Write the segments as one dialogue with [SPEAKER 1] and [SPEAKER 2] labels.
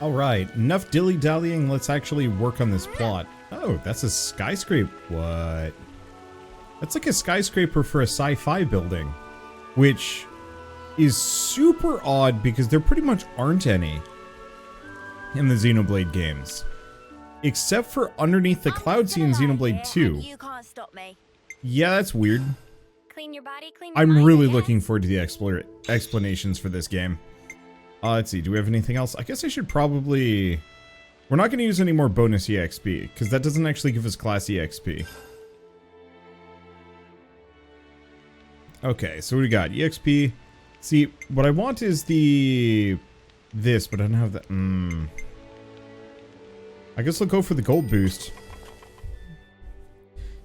[SPEAKER 1] Alright, enough dilly-dallying, let's actually work on this plot. Oh, that's a skyscraper. What? That's like a skyscraper for a sci-fi building. Which is super odd because there pretty much aren't any in the Xenoblade games. Except for underneath the cloud scene in Xenoblade 2.
[SPEAKER 2] You can't stop me.
[SPEAKER 1] Yeah, that's weird.
[SPEAKER 2] Clean your body, clean your
[SPEAKER 1] I'm
[SPEAKER 2] mind,
[SPEAKER 1] really
[SPEAKER 2] I
[SPEAKER 1] looking
[SPEAKER 2] guess.
[SPEAKER 1] forward to the explanations for this game. Let's see, do we have anything else? I guess I should probably... We're not going to use any more bonus EXP, because that doesn't actually give us class EXP. Okay, so what do we got? EXP. See, what I want is this, but I don't have that. I guess I'll go for the gold boost.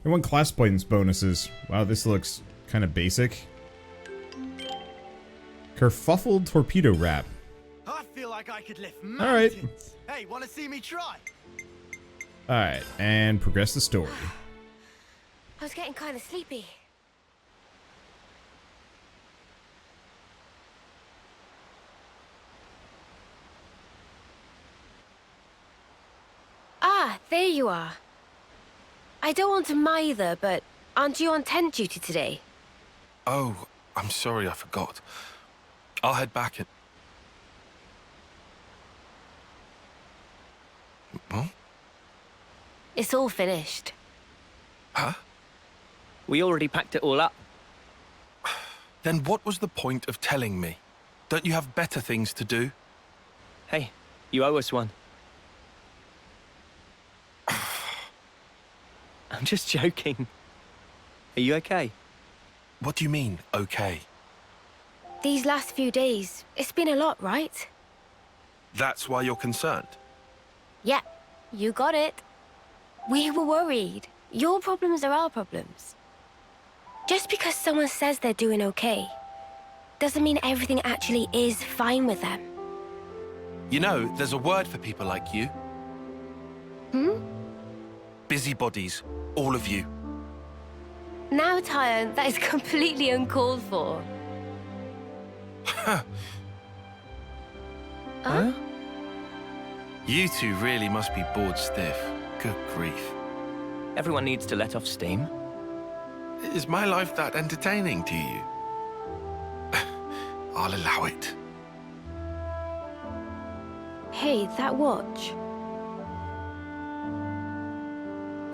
[SPEAKER 1] I want class points bonuses. Wow, this looks kind of basic. Kerfuffled torpedo wrap.
[SPEAKER 3] I feel like I could lift
[SPEAKER 1] All right.
[SPEAKER 3] mountains. Hey, want to see me try?
[SPEAKER 1] Alright, and progress the story.
[SPEAKER 2] I was getting kind of sleepy. Ah, there you are. I don't want to mither, but aren't you on tent duty today?
[SPEAKER 4] Oh, I'm sorry, I forgot. I'll head back in. What?
[SPEAKER 2] It's all finished.
[SPEAKER 4] Huh?
[SPEAKER 5] We already packed it all up.
[SPEAKER 4] Then what was the point of telling me? Don't you have better things to do?
[SPEAKER 5] Hey, you owe us one. I'm just joking. Are you okay?
[SPEAKER 4] What do you mean, okay?
[SPEAKER 2] These last few days, it's been a lot, right?
[SPEAKER 4] That's why you're concerned?
[SPEAKER 2] Yeah, you got it. We were worried. Your problems are our problems. Just because someone says they're doing okay, doesn't mean everything actually is fine with them.
[SPEAKER 4] You know, there's a word for people like you. Busybodies, all of you.
[SPEAKER 2] Now, Tyon, that is completely uncalled for.
[SPEAKER 4] Huh? You two really must be bored stiff. Good grief.
[SPEAKER 5] Everyone needs to let off steam.
[SPEAKER 4] Is my life that entertaining to you? I'll allow it.
[SPEAKER 2] Hey, that watch.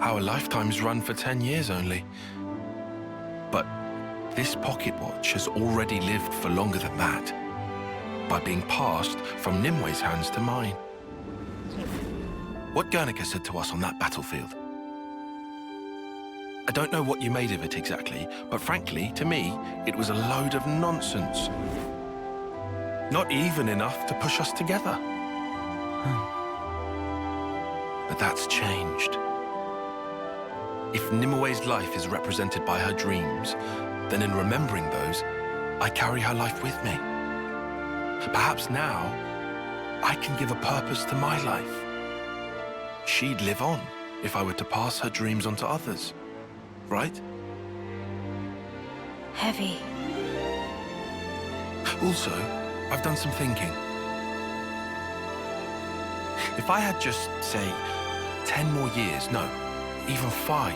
[SPEAKER 4] Our lifetimes run for 10 years only. But this pocket watch has already lived for longer than that, by being passed from Nimwe's hands to mine. What Guernica said to us on that battlefield. I don't know what you made of it exactly, but frankly, to me, it was a load of nonsense. Not even enough to push us together. But that's changed. If Nimwe's life is represented by her dreams, then in remembering those, I carry her life with me. Perhaps now, I can give a purpose to my life. She'd live on if I were to pass her dreams on to others, right?
[SPEAKER 2] Heavy.
[SPEAKER 4] Also, I've done some thinking. If I had just, say, 10 more years, no, even 5,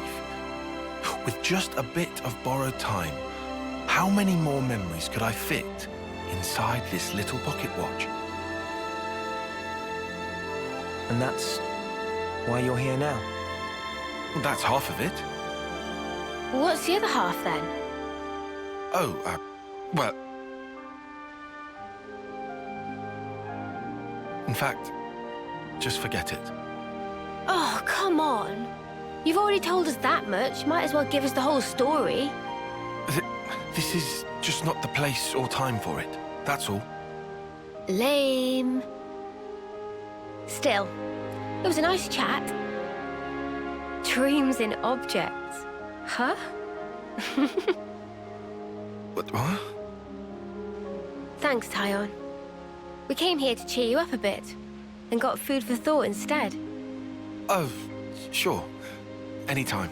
[SPEAKER 4] with just a bit of borrowed time, how many more memories could I fit inside this little pocket watch?
[SPEAKER 5] And that's why you're here now.
[SPEAKER 4] Well, that's half of it.
[SPEAKER 2] What's the other half, then?
[SPEAKER 4] Oh, well... In fact, just forget it.
[SPEAKER 2] Oh, come on. You've already told us that much. Might as well give us the whole story.
[SPEAKER 4] This is just not the place or time for it. That's all.
[SPEAKER 2] Lame. Still, it was a nice chat. Dreams in objects. Huh?
[SPEAKER 4] What?
[SPEAKER 2] Thanks, Tyon. We came here to cheer you up a bit, and got food for thought instead.
[SPEAKER 4] Oh, sure. Anytime.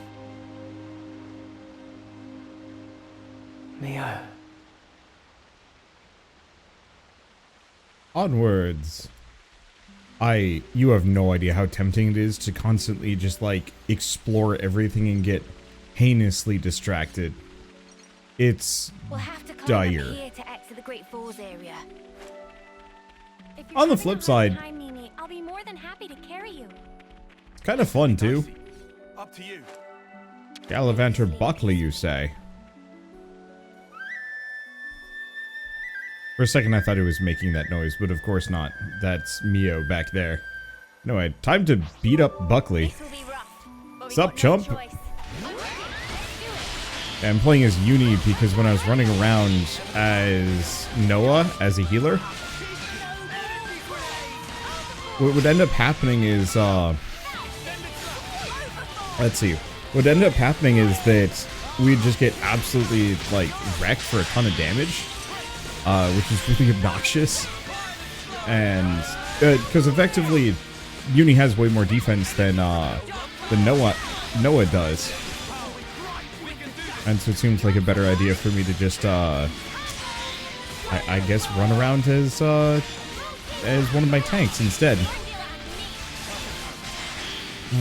[SPEAKER 5] Mio.
[SPEAKER 1] Onwards. You have no idea how tempting it is to constantly just like explore everything and get heinously distracted. It's
[SPEAKER 2] We'll have to climb
[SPEAKER 1] dire.
[SPEAKER 2] up here to exit the Great Falls area. If you're
[SPEAKER 1] On the
[SPEAKER 2] having a
[SPEAKER 1] flip
[SPEAKER 2] hard
[SPEAKER 1] side,
[SPEAKER 2] time, Mimi, I'll be more than happy to carry you.
[SPEAKER 1] it's kind of fun too.
[SPEAKER 3] Up to you.
[SPEAKER 1] Gallivanter Buckley, you say? For a second I thought it was making that noise, but of course not. That's Mio back there. No, time to beat up Buckley.
[SPEAKER 2] This will be rough, but we
[SPEAKER 1] Sup,
[SPEAKER 2] got no
[SPEAKER 1] chump?
[SPEAKER 2] choice.
[SPEAKER 1] I'm playing as Uni because when I was running around as Noah, as a healer, what would end up happening is, let's see. What ended up happening is that we'd just get absolutely, like, wrecked for a ton of damage, which is really obnoxious. And, because effectively, Uni has way more defense than Noah does. And so it seems like a better idea for me to just, I guess, run around as one of my tanks instead.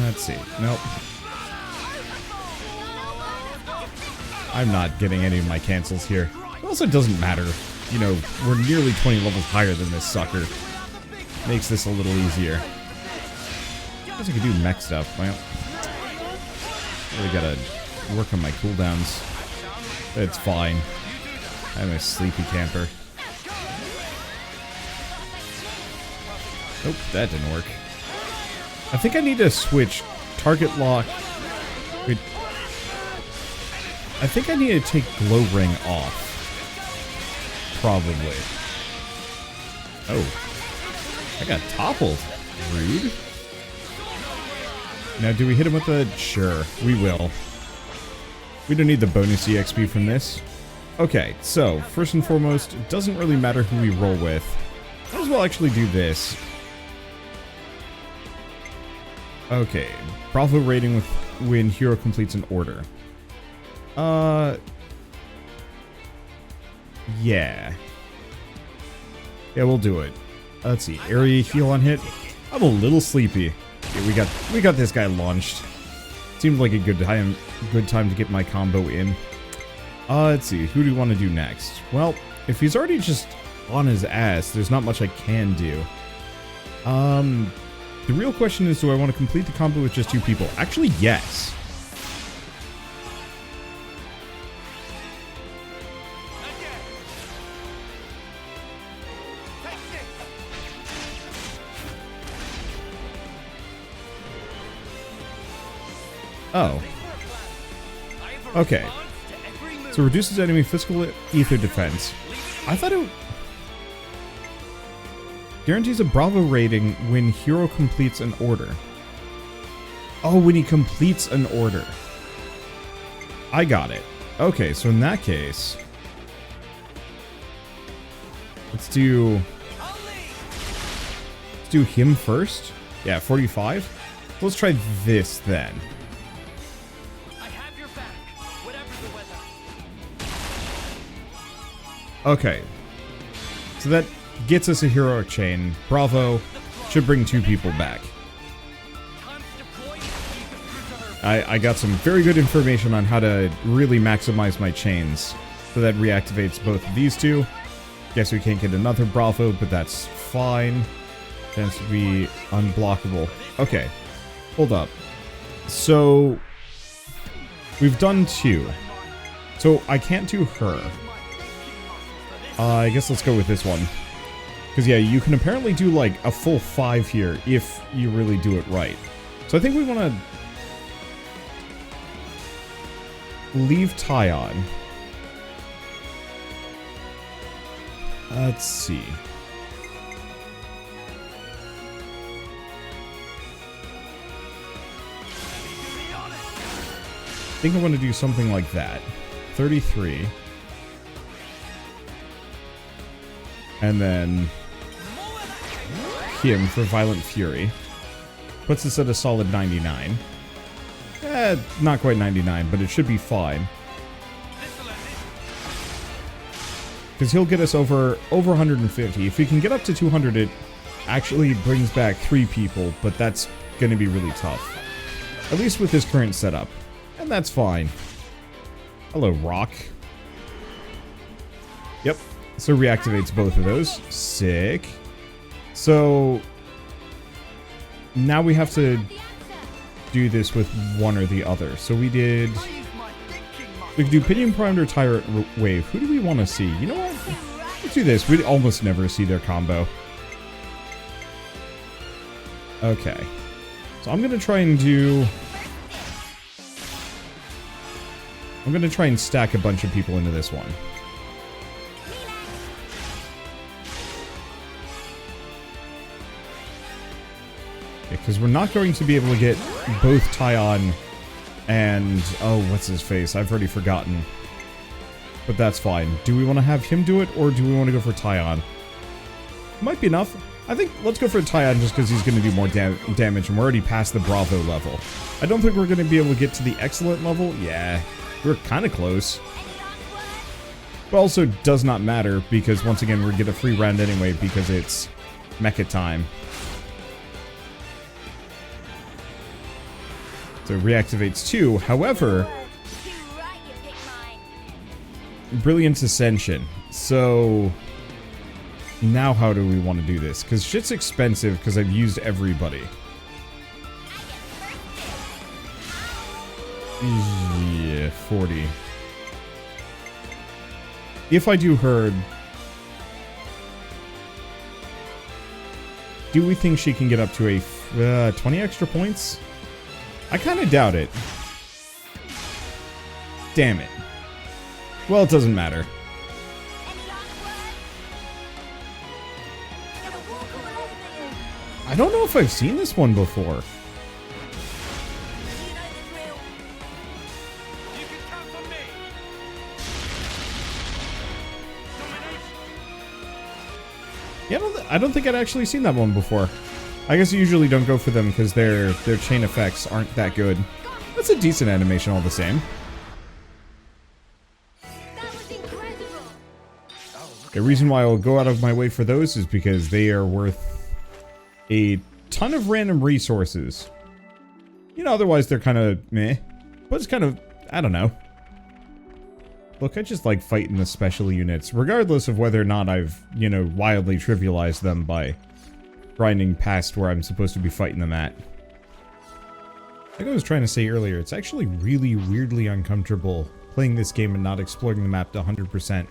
[SPEAKER 1] Let's see. Nope. I'm not getting any of my cancels here. It also doesn't matter. You know, we're nearly 20 levels higher than this sucker. Makes this a little easier. I guess I could do mech stuff. Well, really gotta work on my cooldowns. It's fine. I'm a sleepy camper. Nope, that didn't work. I think I need to switch target lock. Wait. I think I need to take glow ring off. Probably. Oh. I got toppled. Rude. Now, do we hit him with a... Sure, we will. We don't need the bonus EXP from this. Okay, so, first and foremost, it doesn't really matter who we roll with. Might as well actually do this. Okay, Bravo rating with when hero completes an order. Yeah. Yeah, we'll do it. Let's see, area heal on hit. I'm a little sleepy. Okay, we got this guy launched. Seemed like a good time to get my combo in. Let's see, who do we want to do next? Well, if he's already just on his ass, there's not much I can do. The real question is, do I want to complete the combo with just 2 people? Actually, yes. Oh. Okay. So reduces enemy physical ether defense. I thought it guarantees a Bravo rating when hero completes an order. Oh, when he completes an order. I got it. Okay, so in that case, let's do him first. Yeah, 45. Let's try this then. Okay, so that gets us a heroic chain. Bravo should bring 2 people back. I got some very good information on how to really maximize my chains. So that reactivates both of these 2. Guess we can't get another Bravo, but that's fine. Tends to be unblockable. Okay, hold up. So, we've done 2. So, I can't do her. I guess let's go with this one. Because, yeah, you can apparently do, like, a full 5 here if you really do it right. So I think we want to leave Ty on. Let's see. I think I want to do something like that. 33. And then him for Violent Fury. Puts us at a solid 99. Not quite 99, but it should be fine. Because he'll get us over 150. If we can get up to 200, actually brings back 3 people, but that's going to be really tough. At least with this current setup. And that's fine. Hello, Rock. Yep. So reactivates both of those. Sick. So now we have to do this with one or the other. So we did... We could do Pinion Primed or Tyrant Wave. Who do we want to see? You know what? Let's do this. We almost never see their combo. Okay. So I'm going to try and do... I'm going to try and stack a bunch of people into this one. Because we're not going to be able to get both Tyon and... Oh, what's his face? I've already forgotten. But that's fine. Do we want to have him do it, or do we want to go for Tyon? Might be enough. I think let's go for Tyon just because he's going to do more damage, and we're already past the Bravo level. I don't think we're going to be able to get to the Excellent level. Yeah, we're kind of close. But also does not matter, because once again, we're going to get a free round anyway, because it's Mecha time. So reactivates 2. However, Brilliant Ascension. So now how do we want to do this? Because shit's expensive because I've used everybody. Yeah, 40. If I do Herd, do we think she can get up to a 20 extra points? I kind of doubt it. Damn it. Well, it doesn't matter. I don't know if I've seen this one before. Yeah, I don't think I'd actually seen that one before. I guess you usually don't go for them because their chain effects aren't that good. That's a decent animation all the same. The reason why I'll go out of my way for those is because they are worth a ton of random resources. You know, otherwise they're kind of meh. But it's kind of, I don't know. Look, I just like fighting the special units, regardless of whether or not I've, you know, wildly trivialized them by grinding past where I'm supposed to be fighting them at. Like I was trying to say earlier, it's actually really weirdly uncomfortable playing this game and not exploring the map to 100%.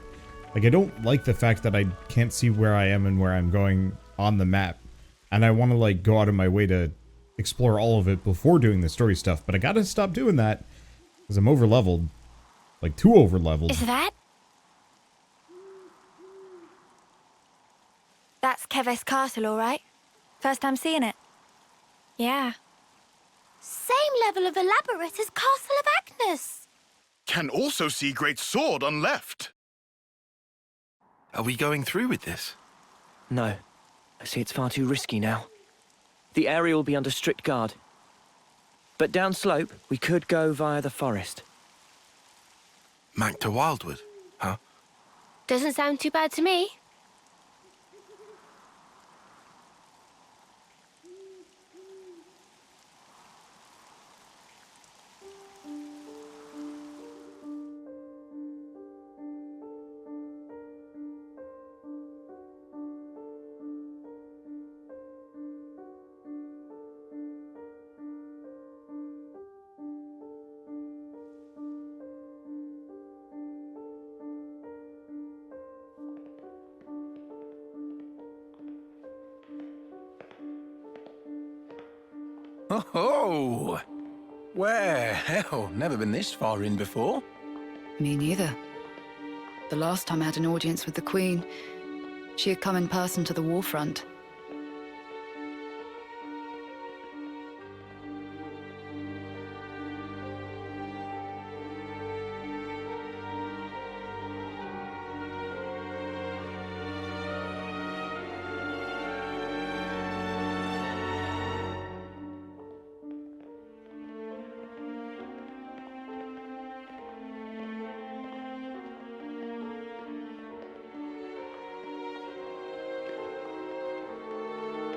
[SPEAKER 1] Like, I don't like the fact that I can't see where I am and where I'm going on the map. And I want to, like, go out of my way to explore all of it before doing the story stuff. But I gotta stop doing that, because I'm over-leveled. Like, too over-leveled.
[SPEAKER 2] Is that? That's Keves Castle, all right?
[SPEAKER 6] First time seeing it?
[SPEAKER 2] Yeah.
[SPEAKER 6] Same level of elaborate as Castle of Agnus.
[SPEAKER 7] Can also see great sword on left.
[SPEAKER 4] Are we going through with this?
[SPEAKER 5] No. I see it's far too risky now. The area will be under strict guard. But downslope, we could go via the forest.
[SPEAKER 4] Mac to Wildwood, huh?
[SPEAKER 2] Doesn't sound too bad to me.
[SPEAKER 8] Oh, where? Hell, never been this far in before.
[SPEAKER 9] Me neither. The last time I had an audience with the Queen, she had come in person to the war front.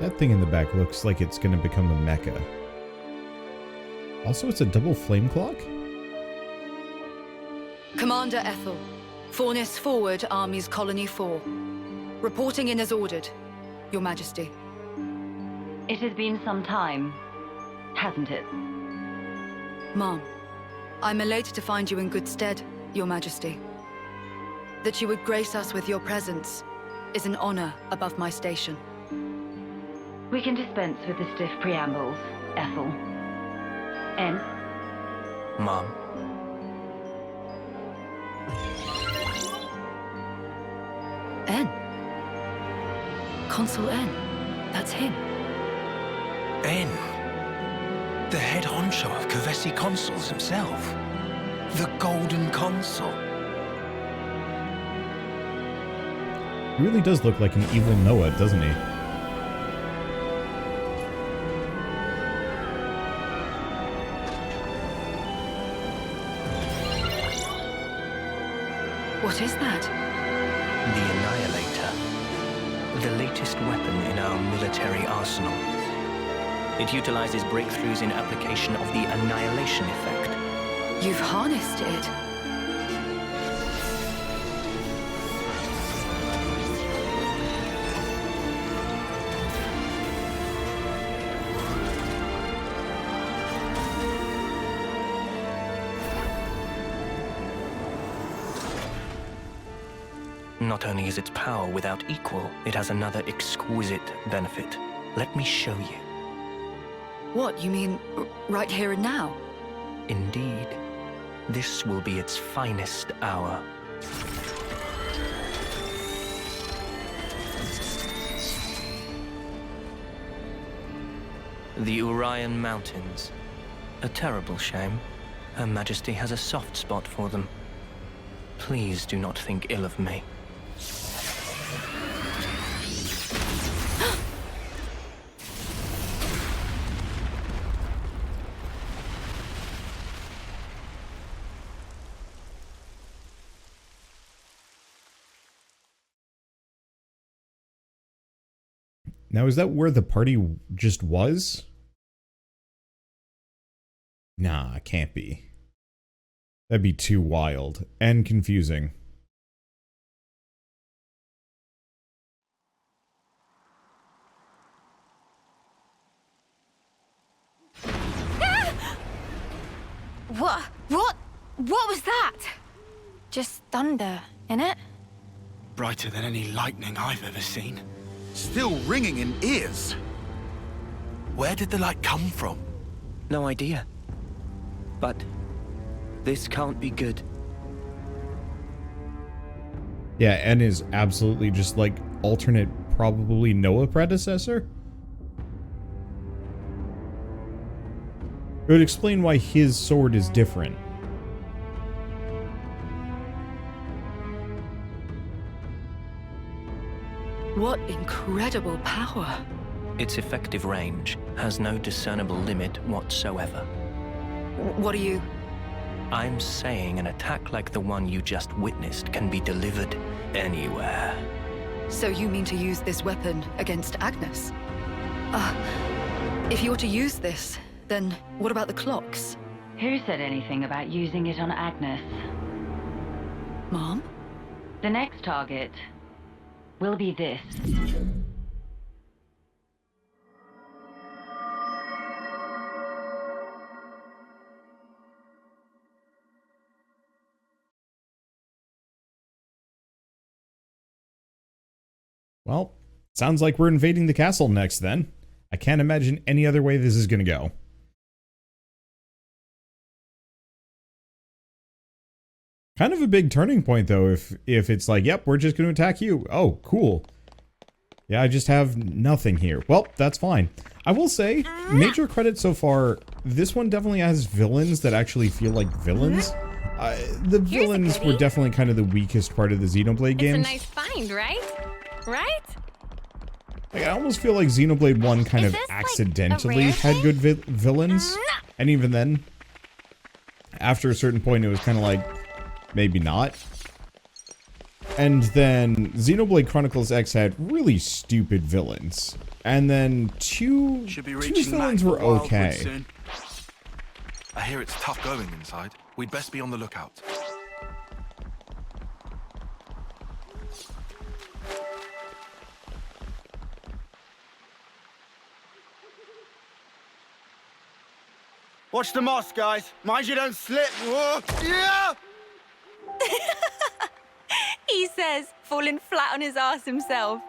[SPEAKER 1] That thing in the back looks like it's going to become a mecha. Also, it's a double flame clock?
[SPEAKER 9] Commander Ethel, Fornis forward, Armies Colony 4. Reporting in as ordered, Your Majesty.
[SPEAKER 10] It has been some time, hasn't it?
[SPEAKER 9] Ma'am, I'm elated to find you in good stead, Your Majesty. That you would grace us with your presence is an honor above my station.
[SPEAKER 10] We can dispense with the stiff preambles, Ethel. N.
[SPEAKER 5] Mom.
[SPEAKER 9] N. Consul N. That's him.
[SPEAKER 8] N. The head honcho of Kevesi Consuls himself. The Golden Consul.
[SPEAKER 1] He really does look like an evil Noah, doesn't he?
[SPEAKER 9] What is that?
[SPEAKER 5] The Annihilator. The latest weapon in our military arsenal. It utilizes breakthroughs in application of the annihilation effect.
[SPEAKER 9] You've harnessed it.
[SPEAKER 5] Not only is its power without equal, it has another exquisite benefit. Let me show you.
[SPEAKER 9] What, you mean right here and now?
[SPEAKER 5] Indeed. This will be its finest hour. The Urian Mountains. A terrible shame. Her Majesty has a soft spot for them. Please do not think ill of me.
[SPEAKER 1] Now, is that where the party just was? Nah, it can't be. That'd be too wild and confusing.
[SPEAKER 2] What was that? Just thunder, innit?
[SPEAKER 3] Brighter than any lightning I've ever seen.
[SPEAKER 7] Still ringing in ears.
[SPEAKER 4] Where did the light come from?
[SPEAKER 5] No idea. But this can't be good.
[SPEAKER 1] Yeah, N is absolutely just like alternate, probably Noah predecessor. It would explain why his sword is different.
[SPEAKER 9] What incredible power.
[SPEAKER 5] Its effective range has no discernible limit whatsoever.
[SPEAKER 9] What are you?
[SPEAKER 5] I'm saying an attack like the one you just witnessed can be delivered anywhere.
[SPEAKER 9] So you mean to use this weapon against Agnus? If you're to use this, then what about the clocks?
[SPEAKER 10] Who said anything about using it on Agnus?
[SPEAKER 9] Mom?
[SPEAKER 10] The next target will be this.
[SPEAKER 1] Well, sounds like we're invading the castle next then. I can't imagine any other way this is going to go. Kind of a big turning point, though, if it's like, yep, we're just going to attack you. Oh, cool. Yeah, I just have nothing here. Well, that's fine. I will say, major credit so far, this one definitely has villains that actually feel like villains. The villains were definitely kind of the weakest part of the Xenoblade games.
[SPEAKER 2] It's a nice find, right? Right?
[SPEAKER 1] Like, I almost feel like Xenoblade 1 kind of accidentally had good villains. And even then, after a certain point, it was kind of like, maybe not. And then Xenoblade Chronicles X had really stupid villains. And then two villains were okay.
[SPEAKER 4] I hear it's tough going inside. We'd best be on the lookout.
[SPEAKER 3] Watch the moss, guys. Mind you don't slip. Whoa. Yeah!
[SPEAKER 2] He says, falling flat on his ass himself.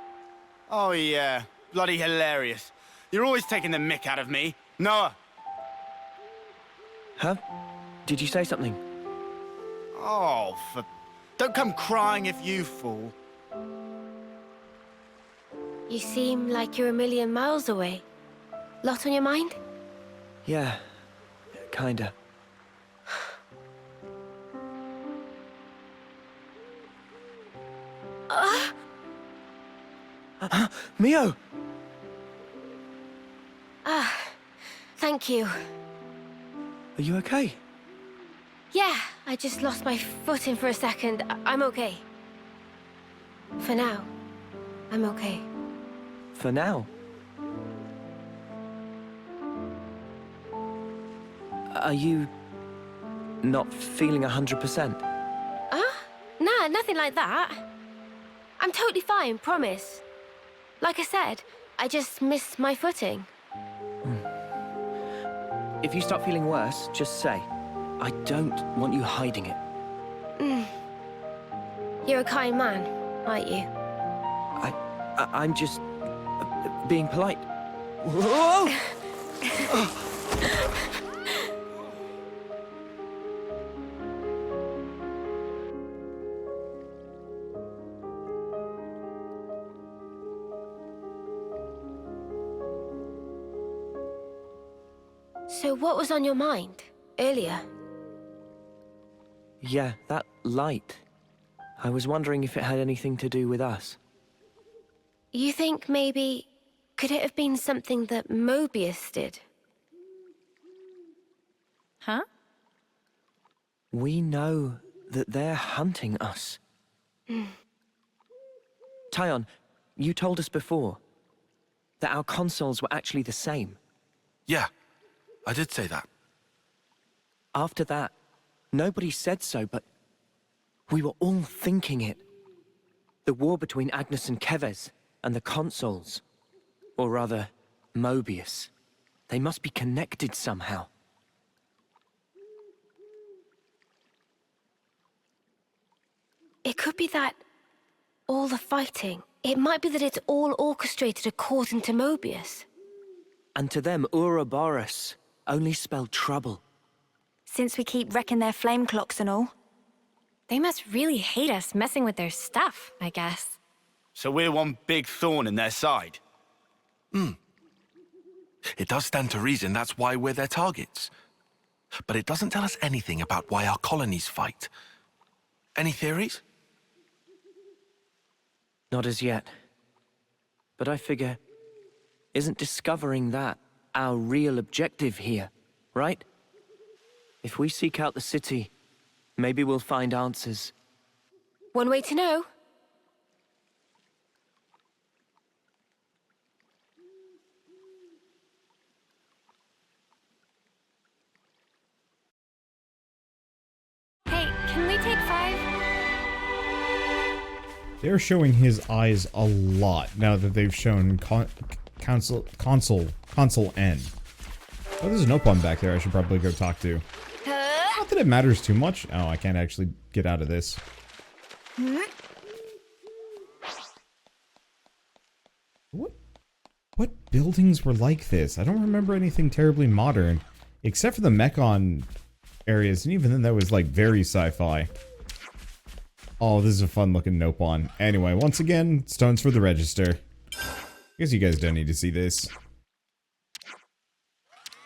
[SPEAKER 3] Oh, yeah. Bloody hilarious. You're always taking the mick out of me. Noah.
[SPEAKER 5] Huh? Did you say something?
[SPEAKER 3] Oh, don't come crying if you fall.
[SPEAKER 2] You seem like you're a million miles away. Lot on your mind?
[SPEAKER 5] Yeah, kinda. Mio!
[SPEAKER 2] Thank you.
[SPEAKER 5] Are you okay?
[SPEAKER 2] Yeah, I just lost my footing for a second. I'm okay. For now, I'm okay.
[SPEAKER 5] For now? Are you not feeling 100%?
[SPEAKER 2] Nah, nothing like that. I'm totally fine, promise. Like I said, I just missed my footing.
[SPEAKER 5] If you start feeling worse, just say. I don't want you hiding it.
[SPEAKER 2] You're a kind man, aren't you?
[SPEAKER 5] I'm just being polite. Whoa!
[SPEAKER 2] So what was on your mind earlier?
[SPEAKER 5] Yeah, that light. I was wondering if it had anything to do with us.
[SPEAKER 2] You think maybe... could it have been something that Mobius did? Huh?
[SPEAKER 5] We know that they're hunting us. Tyon, you told us before that our consoles were actually the same.
[SPEAKER 4] Yeah, I did say that.
[SPEAKER 5] After that, nobody said so, but we were all thinking it. The war between Agnus and Keves, and the consoles. Or rather, Mobius. They must be connected somehow.
[SPEAKER 2] It could be that... all the fighting. It might be that it's all orchestrated according to Mobius.
[SPEAKER 5] And to them, Ouroboros only spelled trouble.
[SPEAKER 11] Since we keep wrecking their flame clocks and all. They must really hate us messing with their stuff, I guess.
[SPEAKER 3] So we're one big thorn in their side.
[SPEAKER 4] It does stand to reason that's why we're their targets. But it doesn't tell us anything about why our colonies fight. Any theories?
[SPEAKER 5] Not as yet. But I figure, isn't discovering that our real objective here, right? If we seek out the city, maybe we'll find answers.
[SPEAKER 2] One way to know.
[SPEAKER 11] Hey, can we take 5?
[SPEAKER 1] They're showing his eyes a lot now that they've shown console N. Oh, there's an Opon back there I should probably go talk to. Not that it matters too much. Oh, I can't actually get out of this. What buildings were like this? I don't remember anything terribly modern. Except for the Mechon areas, and even then that was like very sci-fi. Oh, this is a fun looking Nopon. Anyway, once again, stones for the register. I guess you guys don't need to see this.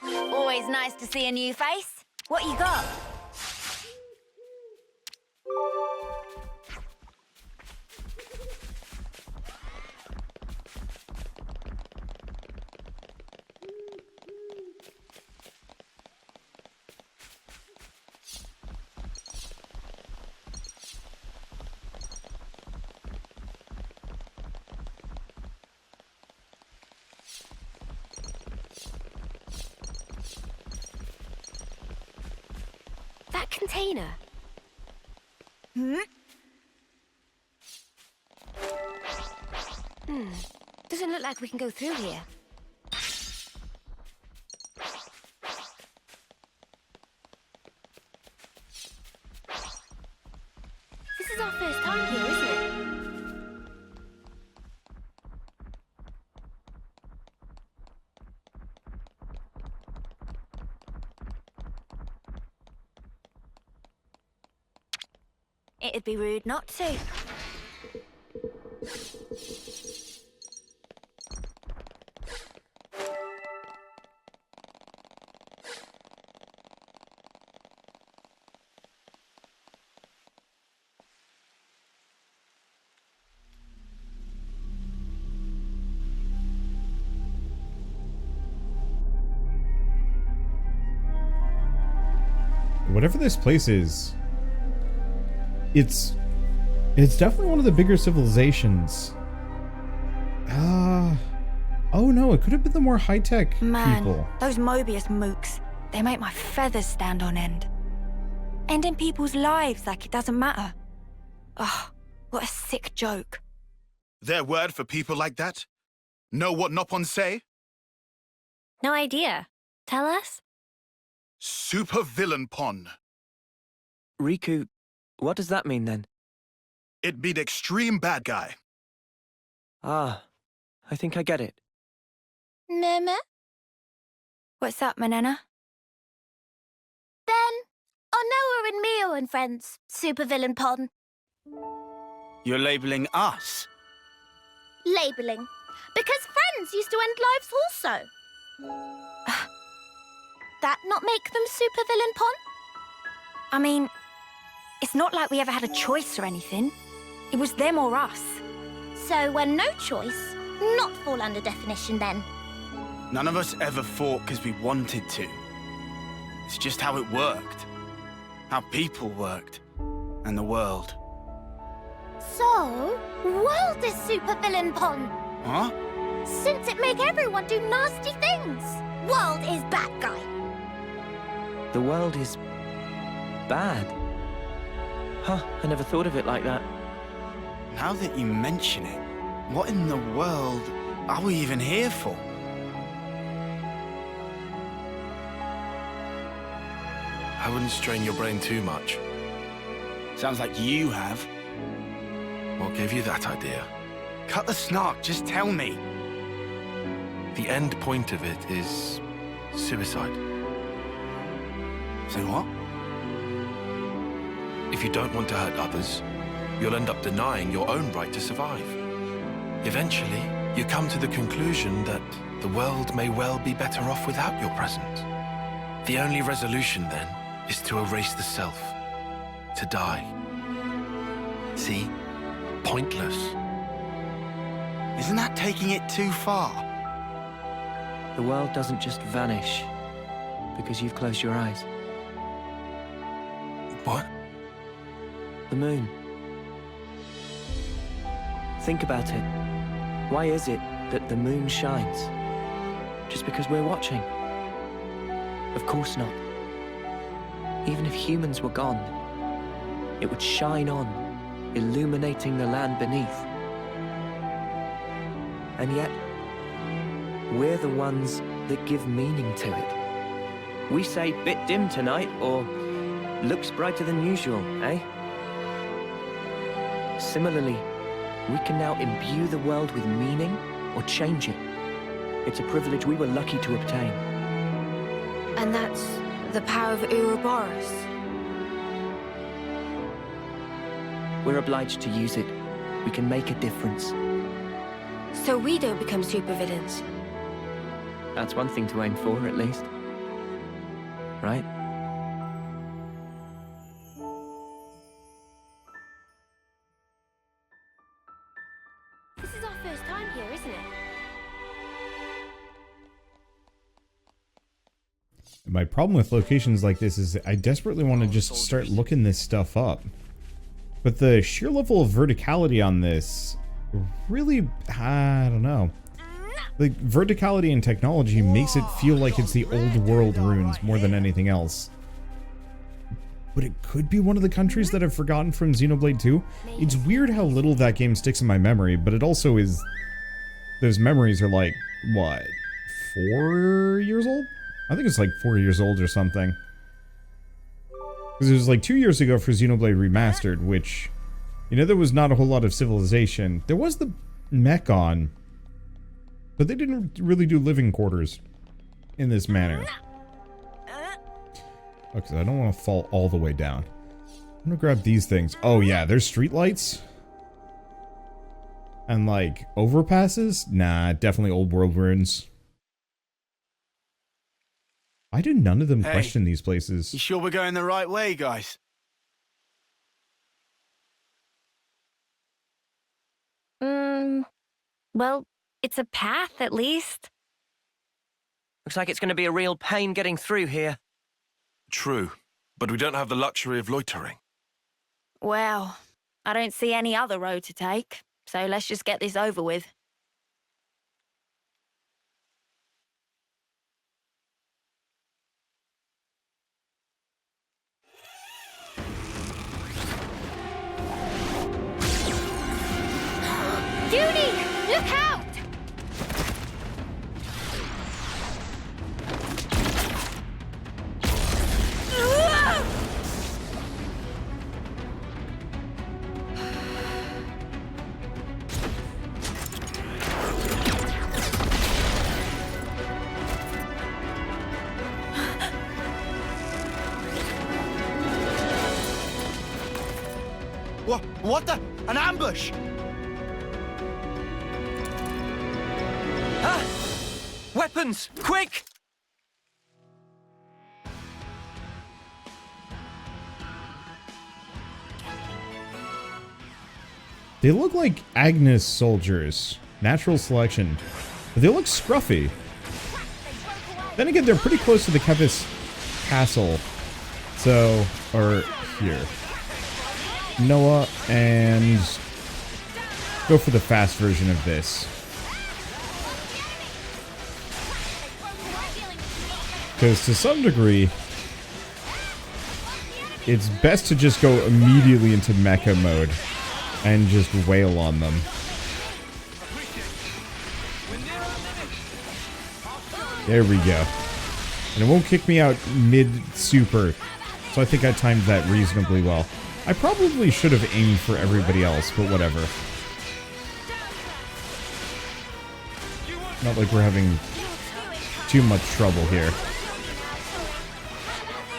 [SPEAKER 11] Always nice to see a new face. What you got?
[SPEAKER 2] container? Hmm. Doesn't look like we can go through here. This is our first time here, isn't it?
[SPEAKER 11] It'd be rude not to.
[SPEAKER 1] Whatever this place is, it's definitely one of the bigger civilizations. Oh no, it could have been the more high-tech people.
[SPEAKER 11] Those Mobius mooks, they make my feathers stand on end. Ending people's lives like it doesn't matter. Oh, what a sick joke.
[SPEAKER 7] Their word for people like that? Know what Nopon say?
[SPEAKER 11] No idea. Tell us?
[SPEAKER 7] Super villain pon.
[SPEAKER 5] Riku, what does that mean then?
[SPEAKER 7] It be the extreme bad guy.
[SPEAKER 5] Ah, I think I get it.
[SPEAKER 6] Meme?
[SPEAKER 11] What's up, Manana?
[SPEAKER 6] Then, are Noah and Mio and friends supervillain pon?
[SPEAKER 3] You're labeling us?
[SPEAKER 6] Labelling. Because friends used to end lives also. That not make them supervillain pon?
[SPEAKER 11] I mean, it's not like we ever had a choice or anything. It was them or us.
[SPEAKER 6] So when no choice, not fall under definition then.
[SPEAKER 3] None of us ever fought because we wanted to. It's just how it worked. How people worked. And the world.
[SPEAKER 6] So, world is supervillain pon.
[SPEAKER 3] Huh?
[SPEAKER 6] Since it make everyone do nasty things. World is bad guy.
[SPEAKER 5] The world is bad. Huh, I never thought of it like that.
[SPEAKER 3] Now that you mention it, what in the world are we even here for?
[SPEAKER 4] I wouldn't strain your brain too much.
[SPEAKER 3] Sounds like you have.
[SPEAKER 4] What gave you that idea?
[SPEAKER 3] Cut the snark, just tell me.
[SPEAKER 4] The end point of it is suicide.
[SPEAKER 3] Say what?
[SPEAKER 4] If you don't want to hurt others, you'll end up denying your own right to survive. Eventually, you come to the conclusion that the world may well be better off without your presence. The only resolution, then, is to erase the self. To die. See? Pointless.
[SPEAKER 3] Isn't that taking it too far?
[SPEAKER 5] The world doesn't just vanish because you've closed your eyes.
[SPEAKER 4] What?
[SPEAKER 5] The moon. Think about it. Why is it that the moon shines? Just because we're watching? Of course not. Even if humans were gone, it would shine on, illuminating the land beneath. And yet, we're the ones that give meaning to it. We say, bit dim tonight, or looks brighter than usual, eh? Similarly, we can now imbue the world with meaning or change it. It's a privilege we were lucky to obtain.
[SPEAKER 2] And that's the power of Ouroboros.
[SPEAKER 5] We're obliged to use it. We can make a difference.
[SPEAKER 2] So we don't become supervillains.
[SPEAKER 5] That's one thing to aim for, at least. Right?
[SPEAKER 2] This is our first time here, isn't it?
[SPEAKER 1] My problem with locations like this is I desperately want to just start looking this stuff up. But the sheer level of verticality on this really, I don't know. Like, verticality in technology makes it feel like it's the old world runes more than anything else. but it could be one of the countries that I've forgotten from Xenoblade 2. It's weird how little that game sticks in my memory, but it also is... Those memories are like, what, 4 years old? I think it's like 4 years old or something. Because it was like 2 years ago for Xenoblade Remastered, which, you know, there was not a whole lot of civilization. There was the Mechon, but they didn't really do living quarters in this manner. Okay, I don't want to fall all the way down. I'm gonna grab these things. Oh yeah, there's streetlights? And like, overpasses? Nah, definitely old world ruins. Why do none of them question these places?
[SPEAKER 3] You sure we're going the right way, guys?
[SPEAKER 2] Well, it's a path, at least.
[SPEAKER 5] Looks like it's going to be a real pain getting through here.
[SPEAKER 4] True, but we don't have the luxury of loitering.
[SPEAKER 11] Well, I don't see any other road to take, so let's just get this over with.
[SPEAKER 6] Judy, look out!
[SPEAKER 3] What the? An ambush!
[SPEAKER 5] Ah! Weapons! Quick!
[SPEAKER 1] They look like Agnus soldiers. Natural selection. But they look scruffy. Then again, they're pretty close to the Keves castle. So, or here. Noah and... Go for the fast version of this. Because to some degree, it's best to just go immediately into mecha mode and just wail on them. There we go. And it won't kick me out mid-super, so I think I timed that reasonably well. I probably should have aimed for everybody else, but whatever. Not like we're having too much trouble here.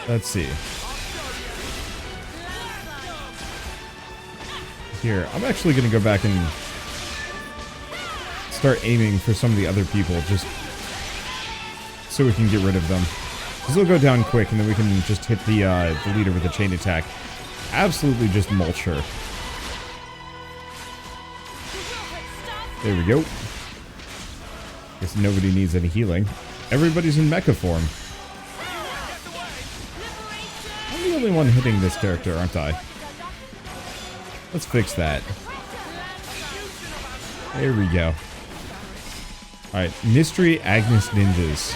[SPEAKER 1] Let's see. Here, I'm actually going to go back and start aiming for some of the other people, just so we can get rid of them. Because they'll go down quick, and then we can just hit the leader with a chain attack. Absolutely just mulch her. There we go. Guess nobody needs any healing. Everybody's in mecha form. I'm the only one hitting this character, aren't I? Let's fix that. There we go. Alright, Mystery Agnus Ninjas.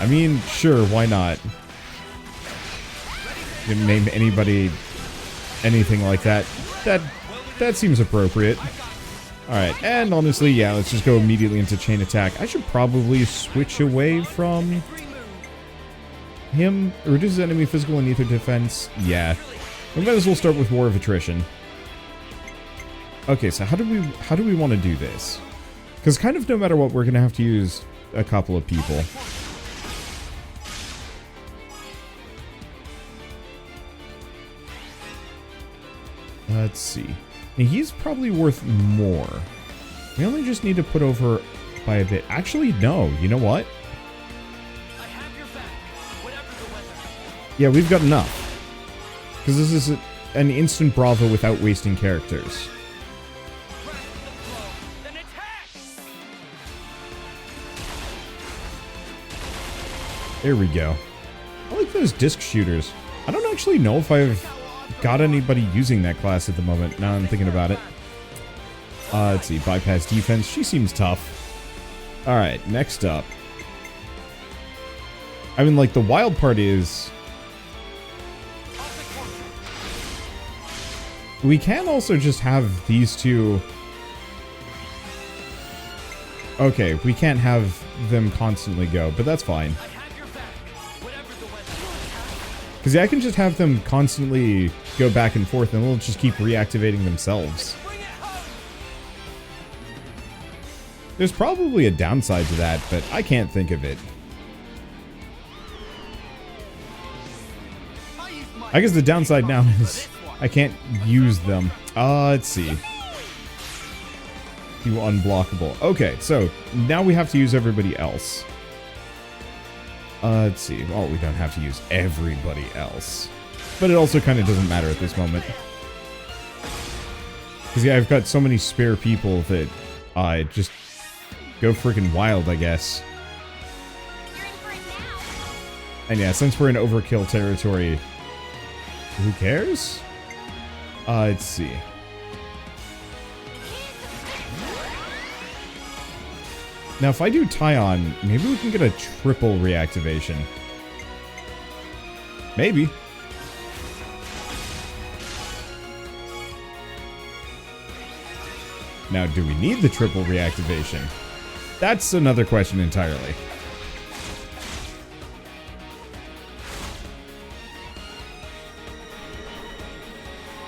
[SPEAKER 1] I mean, sure, why not? You can name anybody anything like that. That seems appropriate. Alright, and honestly, yeah, let's just go immediately into chain attack. I should probably switch away from him. Reduces enemy physical and ether defense. Yeah. We might as well start with War of Attrition. Okay, so how do we want to do this? Because kind of no matter what, we're going to have to use a couple of people. Let's see. And he's probably worth more. We only just need to put over by a bit. Actually, no. You know what? Yeah, we've got enough. Because this is an instant Bravo without wasting characters. There we go. I like those disc shooters. I don't actually know if I've got anybody using that class at the moment. Now I'm thinking about it. Let's see. Bypass defense. She seems tough. Alright, next up. I mean, like, the wild part is... We can also just have these two... Okay, we can't have them constantly go, but that's fine. Because I can just have them constantly go back and forth and they'll just keep reactivating themselves. There's probably a downside to that, but I can't think of it. I guess the downside now is I can't use them. Let's see. You unblockable. Okay, so now we have to use everybody else. Let's see. Oh, we don't have to use everybody else. But it also kind of doesn't matter at this moment. Because, yeah, I've got so many spare people that I just go freaking wild, I guess. And yeah, since we're in overkill territory, who cares? Let's see. Now, if I do Tyon, maybe we can get a triple reactivation. Maybe. Now, do we need the triple reactivation? That's another question entirely.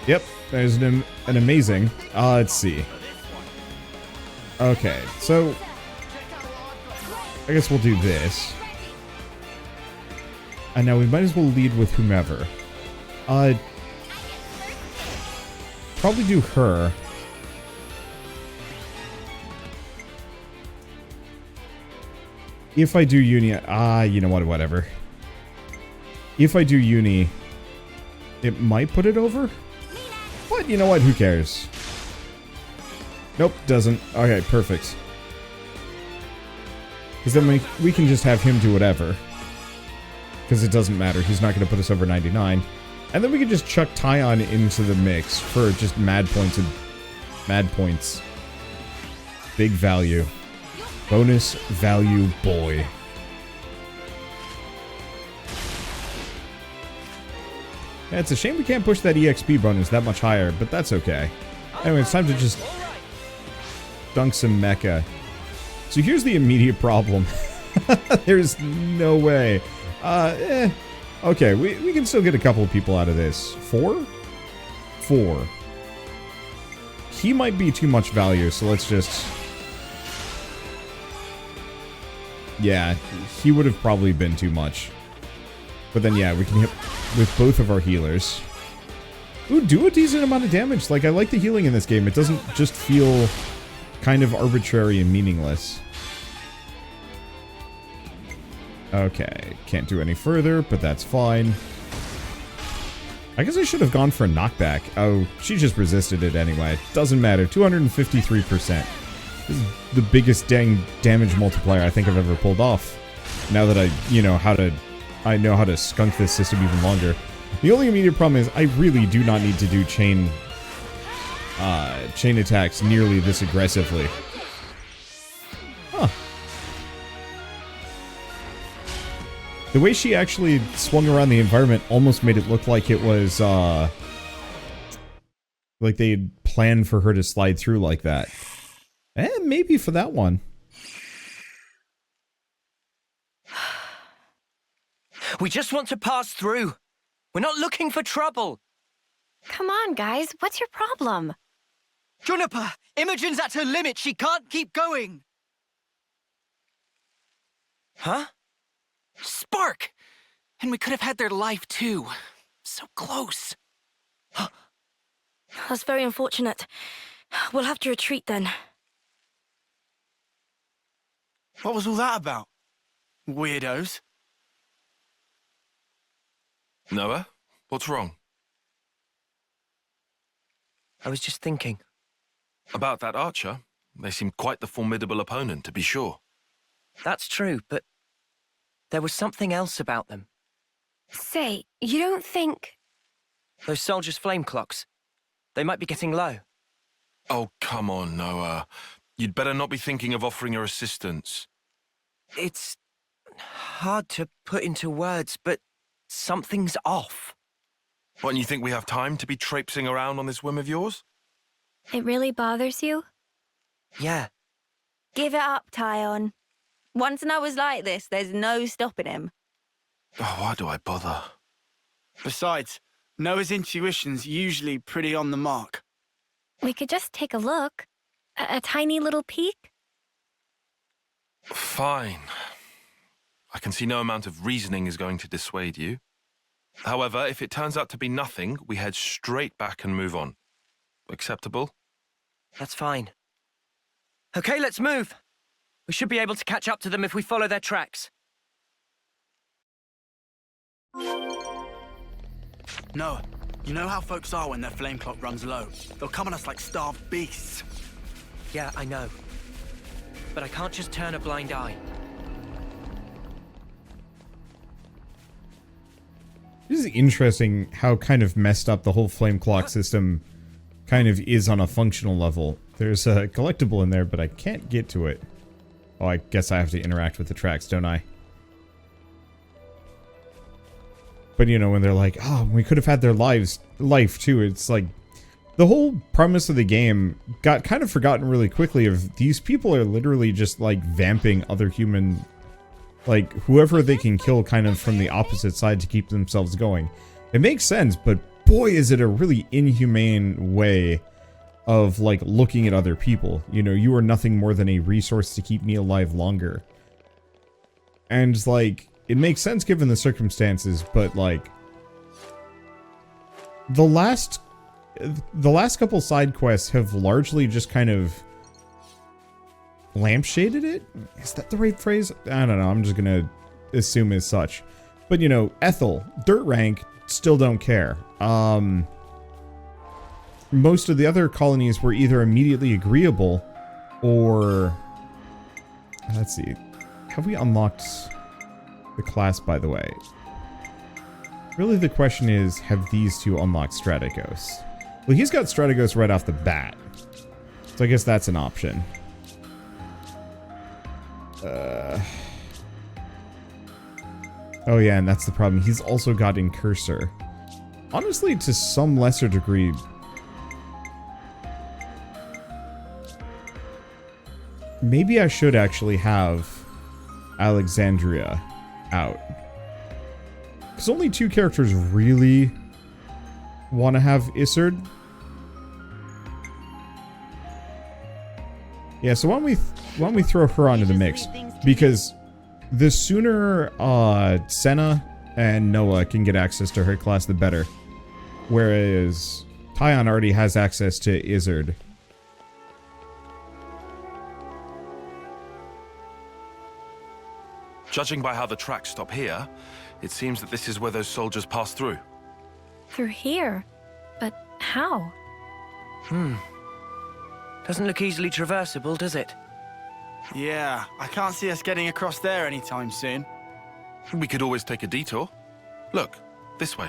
[SPEAKER 1] Yep, there's an amazing. Let's see. Okay, so I guess we'll do this. And now we might as well lead with whomever. Probably do her. If I do Uni, you know what, whatever. If I do Uni, it might put it over? What? You know what, who cares? Nope, doesn't. Okay, perfect. Because then we can just have him do whatever. Because it doesn't matter, he's not going to put us over 99. And then we can just chuck Tyon into the mix for just mad points and mad points. Big value. Bonus value boy. Yeah, it's a shame we can't push that EXP bonus that much higher, but that's okay. Anyway, it's time to just dunk some mecha. So here's the immediate problem. There's no way. Okay, we can still get a couple of people out of this. 4? 4. He might be too much value, so let's just... Yeah, he would have probably been too much. But then, yeah, we can hit with both of our healers. Ooh, do a decent amount of damage. Like, I like the healing in this game. It doesn't just feel kind of arbitrary and meaningless. Okay, can't do any further, but that's fine. I guess I should have gone for a knockback. Oh, she just resisted it anyway. Doesn't matter. 253%. This is the biggest dang damage multiplier I think I've ever pulled off. Now that I know how to skunk this system even longer. The only immediate problem is I really do not need to do chain attacks nearly this aggressively. Huh. The way she actually swung around the environment almost made it look like it was like they had planned for her to slide through like that. Maybe for that one.
[SPEAKER 5] We just want to pass through. We're not looking for trouble.
[SPEAKER 2] Come on, guys. What's your problem?
[SPEAKER 12] Juniper, Imogen's at her limit. She can't keep going.
[SPEAKER 5] Huh?
[SPEAKER 12] Spark! And we could have had their life, too. So close.
[SPEAKER 11] That's very unfortunate. We'll have to retreat then.
[SPEAKER 3] What was all that about? Weirdos.
[SPEAKER 4] Noah, what's wrong?
[SPEAKER 5] I was just thinking.
[SPEAKER 4] About that archer? They seem quite the formidable opponent, to be sure.
[SPEAKER 5] That's true, but there was something else about them.
[SPEAKER 2] Say, you don't think...
[SPEAKER 5] Those soldiers' flame clocks. They might be getting low.
[SPEAKER 4] Oh, come on, Noah. You'd better not be thinking of offering her assistance.
[SPEAKER 5] It's hard to put into words, but something's off.
[SPEAKER 4] What, and you think we have time to be traipsing around on this whim of yours?
[SPEAKER 2] It really bothers you?
[SPEAKER 5] Yeah.
[SPEAKER 11] Give it up, Tyon. Once Noah's like this, there's no stopping him.
[SPEAKER 4] Oh, why do I bother?
[SPEAKER 3] Besides, Noah's intuition's usually pretty on the mark.
[SPEAKER 2] We could just take a look. A tiny little peek?
[SPEAKER 4] Fine. I can see no amount of reasoning is going to dissuade you. However, if it turns out to be nothing, we head straight back and move on. Acceptable?
[SPEAKER 5] That's fine. Okay, let's move. We should be able to catch up to them if we follow their tracks.
[SPEAKER 3] Noah, you know how folks are when their flame clock runs low? They'll come on us like starved beasts.
[SPEAKER 5] Yeah, I know. But I can't just turn a blind eye.
[SPEAKER 1] This is interesting how kind of messed up the whole flame clock system kind of is on a functional level. There's a collectible in there, but I can't get to it. Oh, I guess I have to interact with the tracks, don't I? But you know, when they're like, oh, we could have had their life too, it's like, the whole premise of the game got kind of forgotten really quickly of these people are literally just like vamping other human, like whoever they can kill kind of from the opposite side to keep themselves going. It makes sense, but boy is it a really inhumane way of like looking at other people. You know, you are nothing more than a resource to keep me alive longer. And like, it makes sense given the circumstances, but like the last couple side quests have largely just kind of lampshaded it? Is that the right phrase? I don't know, I'm just gonna assume as such. But you know, Ethel, dirt rank, still don't care. Most of the other colonies were either immediately agreeable or... Let's see. Have we unlocked the class, by the way? Really the question is, have these two unlocked Strategos? Well, he's got Strategos right off the bat. So I guess that's an option. Oh yeah, and that's the problem. He's also got Incursor. Honestly, to some lesser degree... Maybe I should actually have Alexandria out. Because only two characters really want to have Isard. Yeah, so why don't we throw her onto the mix? Because the sooner Senna and Noah can get access to her class, the better. Whereas Tyon already has access to Isard.
[SPEAKER 4] Judging by how the tracks stop here, it seems that this is where those soldiers passed through.
[SPEAKER 2] Through here? But how?
[SPEAKER 5] Doesn't look easily traversable, does it?
[SPEAKER 3] Yeah, I can't see us getting across there anytime soon.
[SPEAKER 4] We could always take a detour. Look, this way.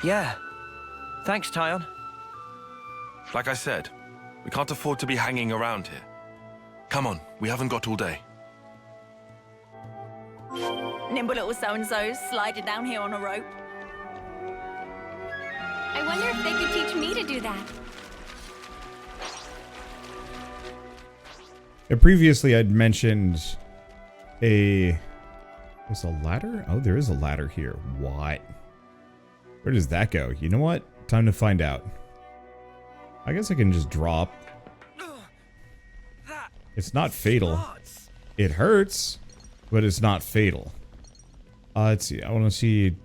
[SPEAKER 5] Yeah. Thanks, Tyon.
[SPEAKER 4] Like I said, we can't afford to be hanging around here. Come on, we haven't got all day.
[SPEAKER 11] Nimble little so-and-sos sliding down here on a rope.
[SPEAKER 2] I wonder if they could teach me to do that.
[SPEAKER 1] Previously, I'd mentioned there's a ladder? Oh, there is a ladder here. What? Where does that go? You know what? Time to find out. I guess I can just drop. It's not fatal. It hurts, but it's not fatal. Let's see. I want to see.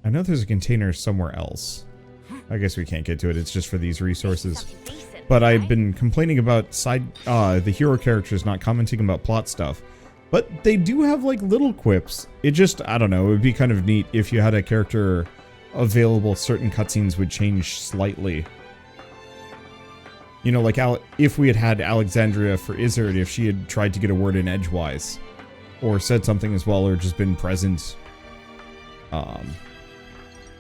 [SPEAKER 1] I know there's a container somewhere else. I guess we can't get to it. It's just for these resources. But I've been complaining about the hero characters not commenting about plot stuff. But they do have like little quips. It just, I don't know, it would be kind of neat if you had a character available, certain cutscenes would change slightly. You know, like if we had had Alexandria for Isard, if she had tried to get a word in edgewise. Or said something as well, or just been present.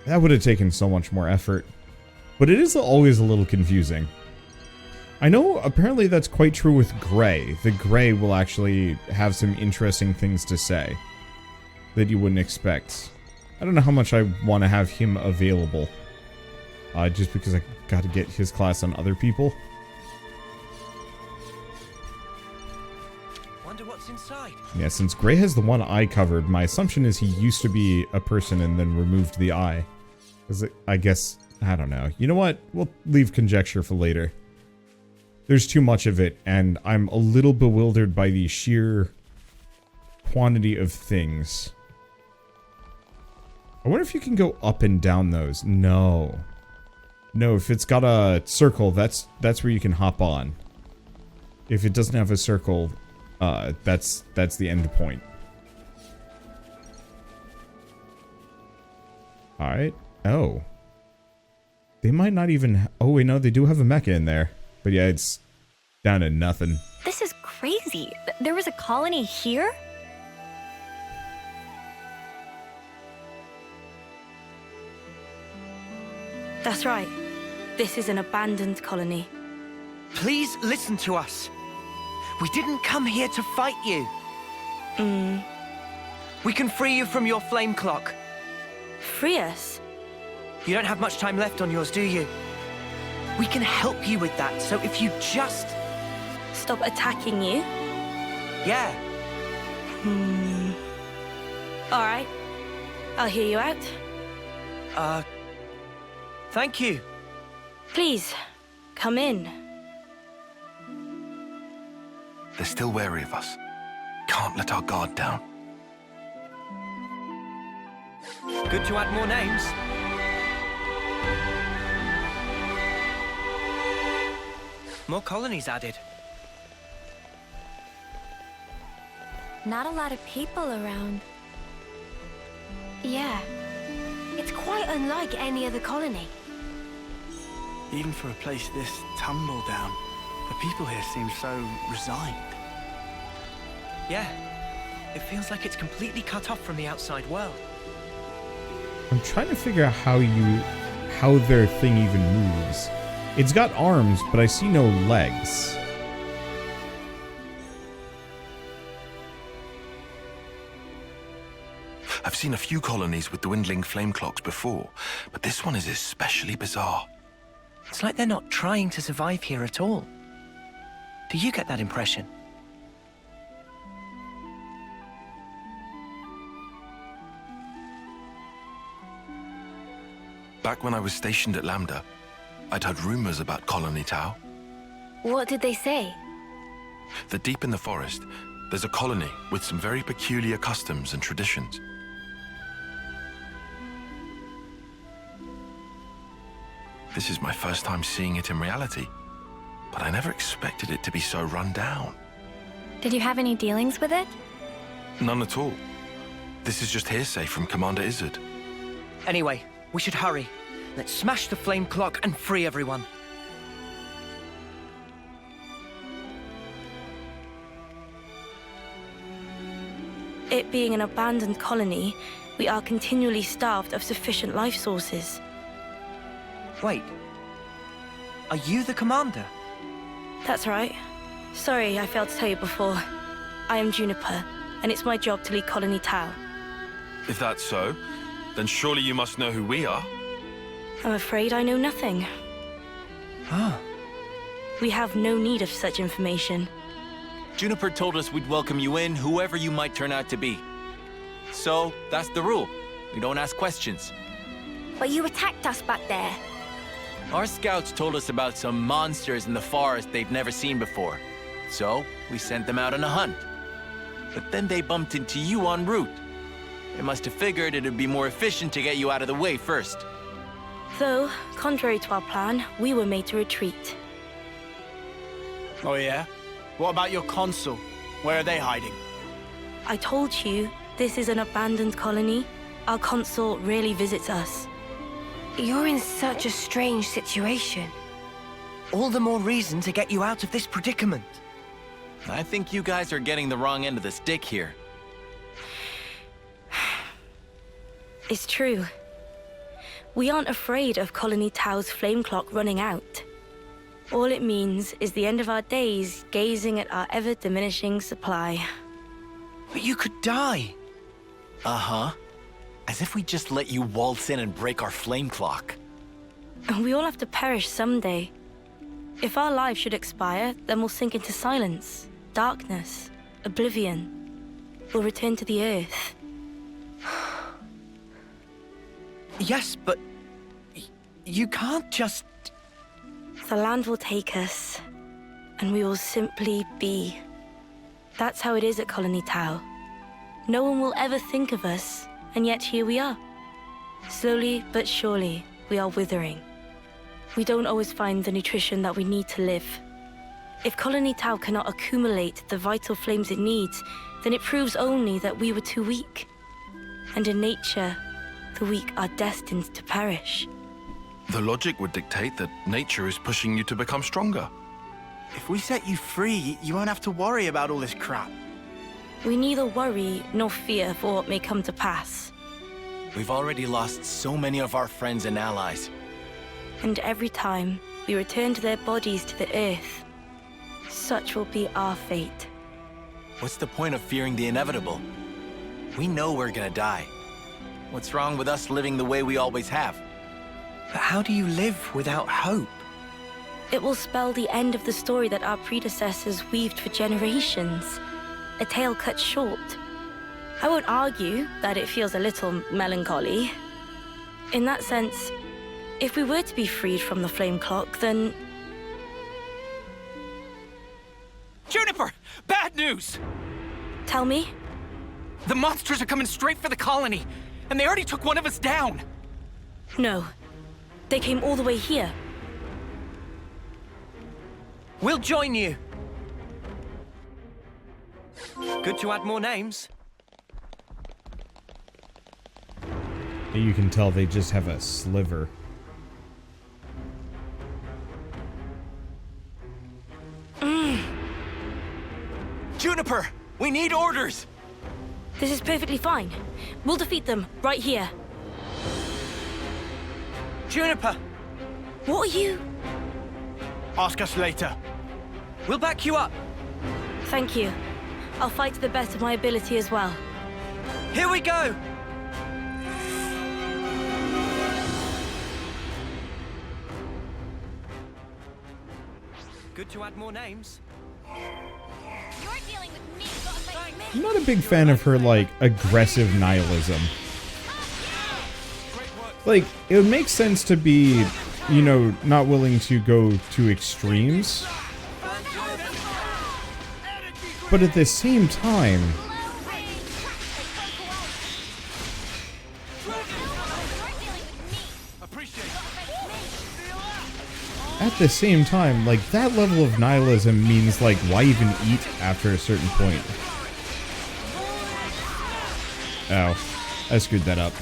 [SPEAKER 1] That would have taken so much more effort. But it is always a little confusing. I know apparently that's quite true with Gray. The Gray will actually have some interesting things to say that you wouldn't expect. I don't know how much I want to have him available. Just because I got to get his class on other people.
[SPEAKER 5] Wonder what's inside.
[SPEAKER 1] Yeah, since Gray has the one eye covered, my assumption is he used to be a person and then removed the eye. I guess, I don't know. You know what? We'll leave conjecture for later. There's too much of it, and I'm a little bewildered by the sheer quantity of things. I wonder if you can go up and down those. No. No, if it's got a circle, that's where you can hop on. If it doesn't have a circle, that's the end point. Alright. Oh. They might not even... Oh, wait, no, they do have a mecha in there. But yeah, it's down to nothing.
[SPEAKER 11] This is crazy. There was a colony here?
[SPEAKER 2] That's right. This is an abandoned colony.
[SPEAKER 5] Please listen to us. We didn't come here to fight you. We can free you from your flame clock.
[SPEAKER 2] Free us?
[SPEAKER 5] You don't have much time left on yours, do you? We can help you with that, so if you just...
[SPEAKER 2] Stop attacking you?
[SPEAKER 5] Yeah.
[SPEAKER 2] Alright. I'll hear you out.
[SPEAKER 5] Thank you.
[SPEAKER 2] Please, come in.
[SPEAKER 4] They're still wary of us. Can't let our guard down.
[SPEAKER 5] Good to add more names. More colonies added.
[SPEAKER 11] Not a lot of people around.
[SPEAKER 2] Yeah. It's quite unlike any other colony.
[SPEAKER 3] Even for a place this tumble down, the people here seem so resigned.
[SPEAKER 5] Yeah. It feels like it's completely cut off from the outside world.
[SPEAKER 1] I'm trying to figure out how their thing even moves. It's got arms, but I see no legs.
[SPEAKER 4] I've seen a few colonies with dwindling flame clocks before, but this one is especially bizarre.
[SPEAKER 5] It's like they're not trying to survive here at all. Do you get that impression?
[SPEAKER 4] Back when I was stationed at Lambda, I'd heard rumors about Colony Tau.
[SPEAKER 2] What did they say?
[SPEAKER 4] That deep in the forest, there's a colony with some very peculiar customs and traditions. This is my first time seeing it in reality, but I never expected it to be so run down.
[SPEAKER 11] Did you have any dealings with it?
[SPEAKER 4] None at all. This is just hearsay from Commander Izzard.
[SPEAKER 5] Anyway, we should hurry. Let's smash the flame clock and free everyone.
[SPEAKER 2] It being an abandoned colony, we are continually starved of sufficient life sources.
[SPEAKER 5] Wait. Are you the commander?
[SPEAKER 2] That's right. Sorry, I failed to tell you before. I am Juniper, and it's my job to lead Colony Tau.
[SPEAKER 4] If that's so, then surely you must know who we are.
[SPEAKER 2] I'm afraid I know nothing.
[SPEAKER 5] Ah.
[SPEAKER 2] We have no need of such information.
[SPEAKER 12] Juniper told us we'd welcome you in, whoever you might turn out to be. So, that's the rule. We don't ask questions.
[SPEAKER 2] But you attacked us back there.
[SPEAKER 12] Our scouts told us about some monsters in the forest they'd never seen before. So, we sent them out on a hunt. But then they bumped into you en route. They must have figured it'd be more efficient to get you out of the way first.
[SPEAKER 2] Though, contrary to our plan, we were made to retreat.
[SPEAKER 3] Oh yeah? What about your consul? Where are they hiding?
[SPEAKER 2] I told you, this is an abandoned colony. Our consul rarely visits us. You're in such a strange situation.
[SPEAKER 5] All the more reason to get you out of this predicament.
[SPEAKER 12] I think you guys are getting the wrong end of the stick here.
[SPEAKER 2] It's true. We aren't afraid of Colony Tau's flame clock running out. All it means is the end of our days gazing at our ever-diminishing supply.
[SPEAKER 5] But you could die.
[SPEAKER 12] Uh-huh. As if we just let you waltz in and break our flame clock.
[SPEAKER 11] We all have to perish someday. If our lives should expire, then we'll sink into silence, darkness, oblivion. We'll return to the earth.
[SPEAKER 5] Yes, but you can't just...
[SPEAKER 11] The land will take us, and we will simply be. That's how it is at Colony Tau. No one will ever think of us, and yet here we are. Slowly but surely, we are withering. We don't always find the nutrition that we need to live. If Colony Tau cannot accumulate the vital flames it needs, then it proves only that we were too weak. And in nature, the weak are destined to perish.
[SPEAKER 4] The logic would dictate that nature is pushing you to become stronger.
[SPEAKER 3] If we set you free, you won't have to worry about all this crap.
[SPEAKER 11] We neither worry nor fear for what may come to pass.
[SPEAKER 12] We've already lost so many of our friends and allies.
[SPEAKER 11] And every time we return to their bodies to the earth, such will be our fate.
[SPEAKER 12] What's the point of fearing the inevitable? We know we're gonna die. What's wrong with us living the way we always have?
[SPEAKER 5] But how do you live without hope?
[SPEAKER 11] It will spell the end of the story that our predecessors weaved for generations. A tale cut short. I won't argue that it feels a little melancholy. In that sense, if we were to be freed from the flame clock, then...
[SPEAKER 13] Juniper! Bad news!
[SPEAKER 11] Tell me?
[SPEAKER 13] The monsters are coming straight for the colony, and they already took one of us down!
[SPEAKER 11] No. They came all the way here.
[SPEAKER 5] We'll join you! Good to add more names.
[SPEAKER 1] You can tell they just have a sliver.
[SPEAKER 12] Juniper! We need orders!
[SPEAKER 11] This is perfectly fine. We'll defeat them right here.
[SPEAKER 5] Juniper!
[SPEAKER 11] What are you?
[SPEAKER 3] Ask us later.
[SPEAKER 5] We'll back you up.
[SPEAKER 11] Thank you. I'll fight to the best of my ability as well.
[SPEAKER 5] Here we go! Good to add more names.
[SPEAKER 6] You're dealing with me.
[SPEAKER 1] I'm not a big fan of her, like, aggressive nihilism. Like, it would make sense to be, you know, not willing to go to extremes. But at the same time... At the same time, like, that level of nihilism means, like, why even eat after a certain point? Oh, I screwed that up.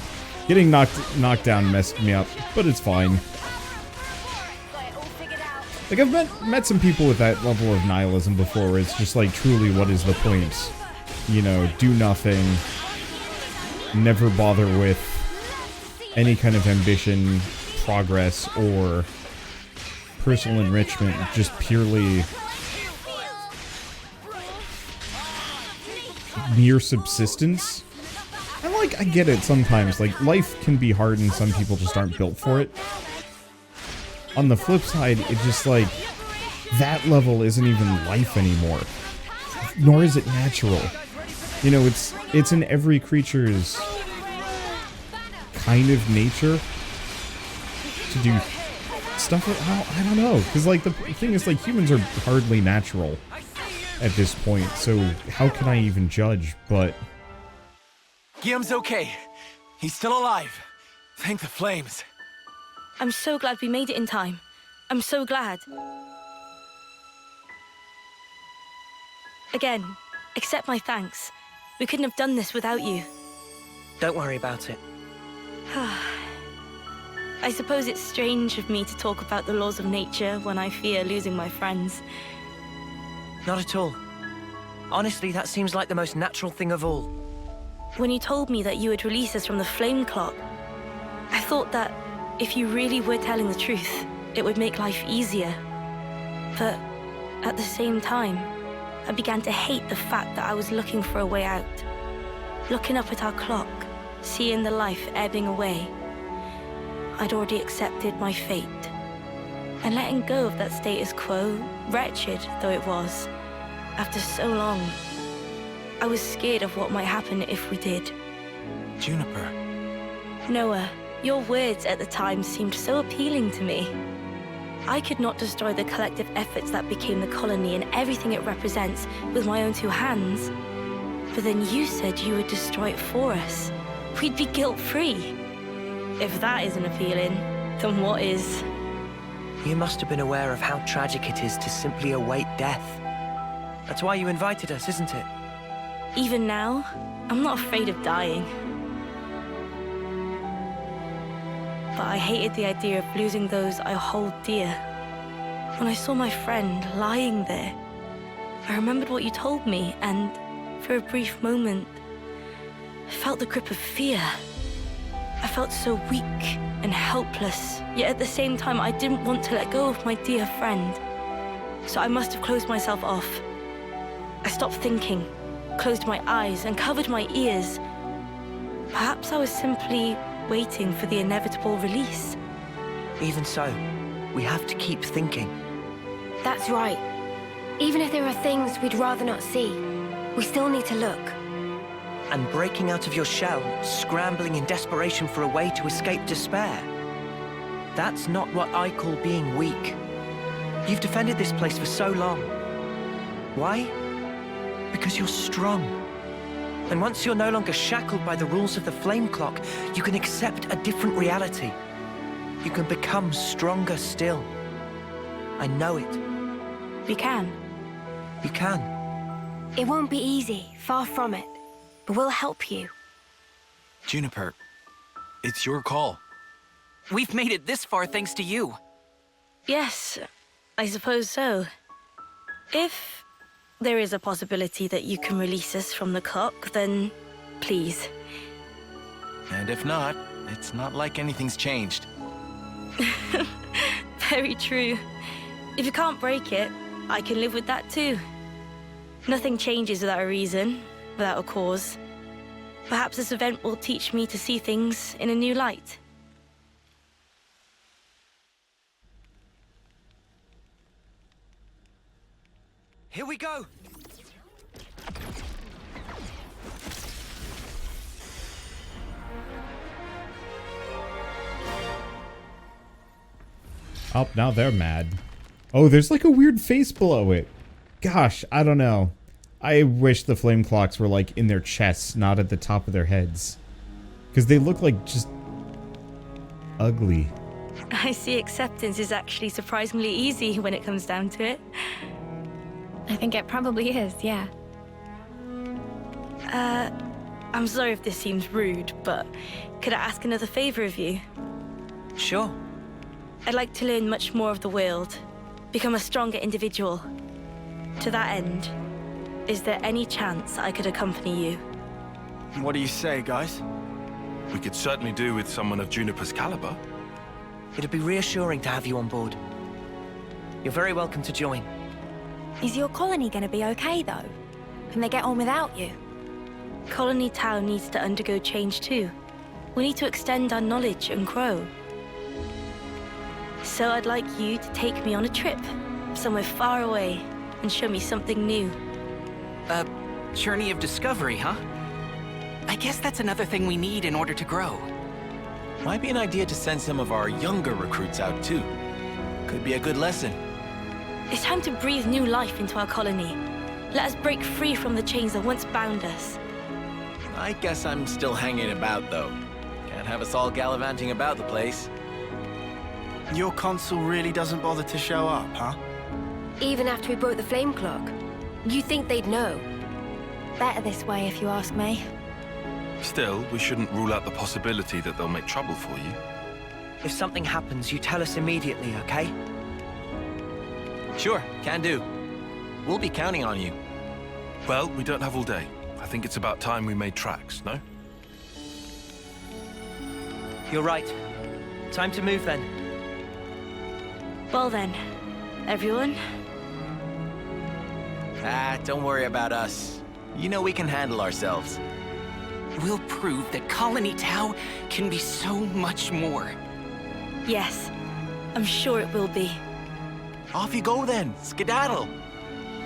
[SPEAKER 1] Getting knocked down messed me up, but it's fine. Like, I've met some people with that level of nihilism before, where it's just like, truly, what is the point? You know, do nothing, never bother with any kind of ambition, progress, or personal enrichment, just purely mere subsistence. And, like, I get it sometimes. Like, life can be hard and some people just aren't built for it. On the flip side, it's just like, that level isn't even life anymore. Nor is it natural. You know, it's in every creature's kind of nature to do stuff like, I don't know. Because, like, the thing is, like, humans are hardly natural at this point. So, how can I even judge? But...
[SPEAKER 12] Guillaume's okay. He's still alive. Thank the flames.
[SPEAKER 11] I'm so glad we made it in time. I'm so glad. Again, accept my thanks. We couldn't have done this without you.
[SPEAKER 5] Don't worry about it.
[SPEAKER 11] I suppose it's strange of me to talk about the laws of nature when I fear losing my friends.
[SPEAKER 5] Not at all. Honestly, that seems like the most natural thing of all.
[SPEAKER 11] When you told me that you would release us from the flame clock, I thought that if you really were telling the truth, it would make life easier. But at the same time, I began to hate the fact that I was looking for a way out. Looking up at our clock, seeing the life ebbing away. I'd already accepted my fate. And letting go of that status quo, wretched though it was, after so long, I was scared of what might happen if we did.
[SPEAKER 3] Juniper.
[SPEAKER 11] Noah, your words at the time seemed so appealing to me. I could not destroy the collective efforts that became the colony and everything it represents with my own 2 hands. But then you said you would destroy it for us. We'd be guilt-free. If that isn't appealing, then what is?
[SPEAKER 5] You must have been aware of how tragic it is to simply await death. That's why you invited us, isn't it?
[SPEAKER 11] Even now, I'm not afraid of dying. But I hated the idea of losing those I hold dear. When I saw my friend lying there, I remembered what you told me, and for a brief moment, I felt the grip of fear. I felt so weak and helpless, yet at the same time I didn't want to let go of my dear friend. So I must have closed myself off. I stopped thinking, closed my eyes and covered my ears. Perhaps I was simply waiting for the inevitable release.
[SPEAKER 5] Even so, we have to keep thinking.
[SPEAKER 2] That's right. Even if there are things we'd rather not see, we still need to look.
[SPEAKER 5] And breaking out of your shell, scrambling in desperation for a way to escape despair. That's not what I call being weak. You've defended this place for so long. Why? Because you're strong. And once you're no longer shackled by the rules of the flame clock, you can accept a different reality. You can become stronger still. I know it.
[SPEAKER 11] We can.
[SPEAKER 5] You can.
[SPEAKER 2] It won't be easy, far from it. But we'll help you.
[SPEAKER 4] Juniper, it's your call.
[SPEAKER 13] We've made it this far thanks to you.
[SPEAKER 11] Yes, I suppose so. If there is a possibility that you can release us from the clock, then please.
[SPEAKER 12] And if not, it's not like anything's changed.
[SPEAKER 11] Very true. If you can't break it, I can live with that too. Nothing changes without a reason, without a cause. Perhaps this event will teach me to see things in a new light.
[SPEAKER 5] Here we go!
[SPEAKER 1] Oh, now they're mad. Oh, there's like a weird face below it. Gosh, I don't know. I wish the flame clocks were like in their chests, not at the top of their heads. Because they look like just ugly.
[SPEAKER 11] I see acceptance is actually surprisingly easy when it comes down to it.
[SPEAKER 2] I think it probably is, yeah.
[SPEAKER 11] I'm sorry if this seems rude, but could I ask another favor of you?
[SPEAKER 5] Sure.
[SPEAKER 11] I'd like to learn much more of the world, become a stronger individual. To that end, is there any chance I could accompany you?
[SPEAKER 3] What do you say, guys?
[SPEAKER 4] We could certainly do with someone of Juniper's caliber.
[SPEAKER 5] It'd be reassuring to have you on board. You're very welcome to join.
[SPEAKER 2] Is your colony gonna be okay, though? Can they get on without you?
[SPEAKER 11] Colony Town needs to undergo change too. We need to extend our knowledge and grow. So I'd like you to take me on a trip, somewhere far away, and show me something new.
[SPEAKER 13] A journey of discovery, huh? I guess that's another thing we need in order to grow.
[SPEAKER 12] Might be an idea to send some of our younger recruits out too. Could be a good lesson.
[SPEAKER 11] It's time to breathe new life into our colony. Let us break free from the chains that once bound us.
[SPEAKER 12] I guess I'm still hanging about though. Can't have us all gallivanting about the place.
[SPEAKER 3] Your consul really doesn't bother to show up, huh?
[SPEAKER 2] Even after we broke the flame clock? You think they'd know? Better this way, if you ask me.
[SPEAKER 4] Still, we shouldn't rule out the possibility that they'll make trouble for you.
[SPEAKER 5] If something happens, you tell us immediately, okay?
[SPEAKER 12] Sure, can do. We'll be counting on you.
[SPEAKER 4] Well, we don't have all day. I think it's about time we made tracks, no?
[SPEAKER 5] You're right. Time to move then.
[SPEAKER 11] Well then, everyone.
[SPEAKER 12] Don't worry about us. You know we can handle ourselves.
[SPEAKER 13] we'll prove that Colony Tau can be so much more.
[SPEAKER 11] Yes, I'm sure it will be.
[SPEAKER 12] Off you go then, skedaddle.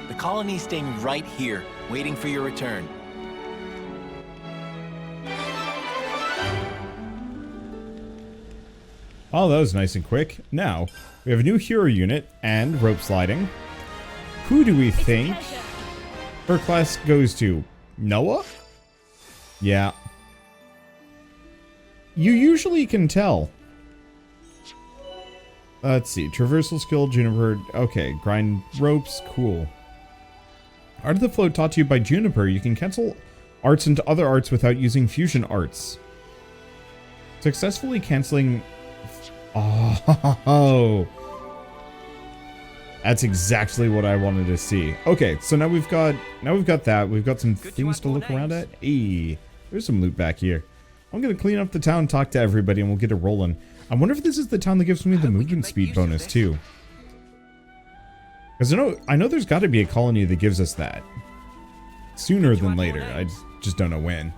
[SPEAKER 12] The colony's staying right here, waiting for your return.
[SPEAKER 1] Oh, that was nice and quick. Now, we have a new hero unit and rope sliding. Who do we think her class goes to? Noah? Yeah. You usually can tell. Let's see. Traversal skill, Juniper. Okay, grind ropes. Cool. Art of the Float taught to you by Juniper. You can cancel arts into other arts without using fusion arts. Successfully canceling... Oh, that's exactly what I wanted to see. Okay, so now we've got that. We've got some things to look around at. Hey, there's some loot back here. I'm gonna clean up the town, talk to everybody, and we'll get it rolling. I wonder if this is the town that gives me the movement speed bonus too. Because I know there's got to be a colony that gives us that sooner than later. I just don't know when.